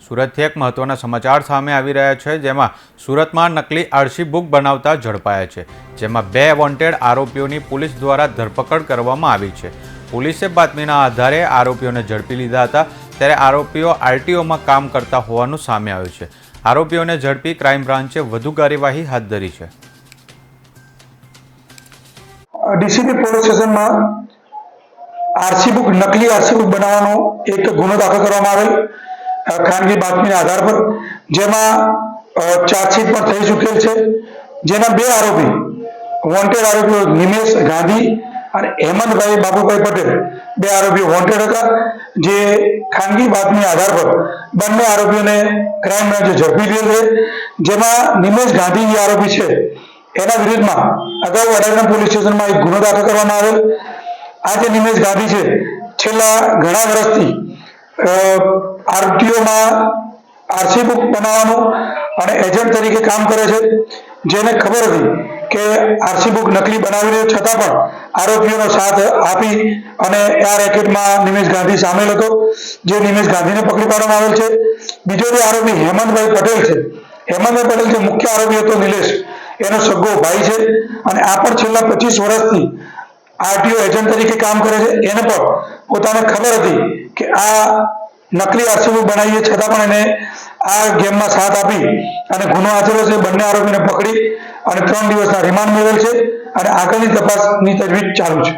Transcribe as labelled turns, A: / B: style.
A: સુરતથી એક મહત્વના સમાચાર સામે આવી રહ્યા છે, જેમાં સુરતમાં નકલી આરસી બુક બનાવતા ઝડપાયા છે, જેમાં 2 વોન્ટેડ આરોપીઓની પોલીસ દ્વારા ધરપકડ કરવામાં આવી છે। પોલીસે બાતમીના આધારે આરોપીઓને ઝડપી લીધા હતા, ત્યારે આરોપીઓ આરટીઓમાં કામ કરતા હોવાનું સામે આવ્યું છે। આરોપીઓને ઝડપી ક્રાઇમ બ્રાન્ચે વધુ કાર્યવાહી હાથ ધરી છે।
B: ડીસીપી પોલીસ સ્ટેશનમાં આરસી બુક નકલી આરસી બુક બનાવવાનો એક ગુનો દાખલ કરવામાં આવેલ ખાનગી બાતમીના આધાર પર, જેમાં ચાર્જશીટ પણ થઈ ચૂકેલ છે। જેના 2 આરોપી વોન્ટેડ આરોપીઓ નિમેશ ગાંધી અને હેમંતભાઈ બાબુભાઈ પટેલ 2 આરોપીઓ વોન્ટેડ હતા, જે ખાનગી બાતમીના આધાર પર બંને આરોપીઓને ક્રાઇમ બ્રાન્ચે ઝડપી લીધેલ છે। જેમાં નિમેશ ગાંધી જે આરોપી છે એના વિરુદ્ધમાં અગાઉ વડાના પોલીસ સ્ટેશનમાં એક ગુનો દાખલ કરવામાં આવેલ। આ જે નિમેશ ગાંધી છે, છેલ્લા ઘણા વર્ષથી આરટીઓમાં આરસી બુક બનાવવાનું અને એજન્ટ તરીકે કામ કરે છે। જેને ખબર હતી કે આરસી બુક નકલી બનાવી રહ્યો, છતાં પણ આરોપીઓનો સાથ આપી અને આ રેકેટમાં નિમેશ ગાંધી સામેલ હતો, જે નિમેશ ગાંધીને પકડી પાડવામાં આવેલ છે। બીજો જે આરોપી હેમંતભાઈ પટેલ છે, હેમંતભાઈ પટેલ જે મુખ્ય આરોપી હતો નિલેશ, એનો સગો ભાઈ છે અને આ પણ છેલ્લા 25 વર્ષથી આરટીઓ એજન્ટ તરીકે કામ કરે છે। એને પણ પોતાને ખબર હતી કે આ નકલી આરસી બુક બનાવીએ, છતાં પણ એને આ ગેમમાં સાથ આપી અને ગુનો આચર્યો છે। બંને આરોપીને પકડી અને 3 દિવસના રિમાન્ડ મેળવેલ છે અને આગળની તપાસની તજવીજ ચાલુ છે।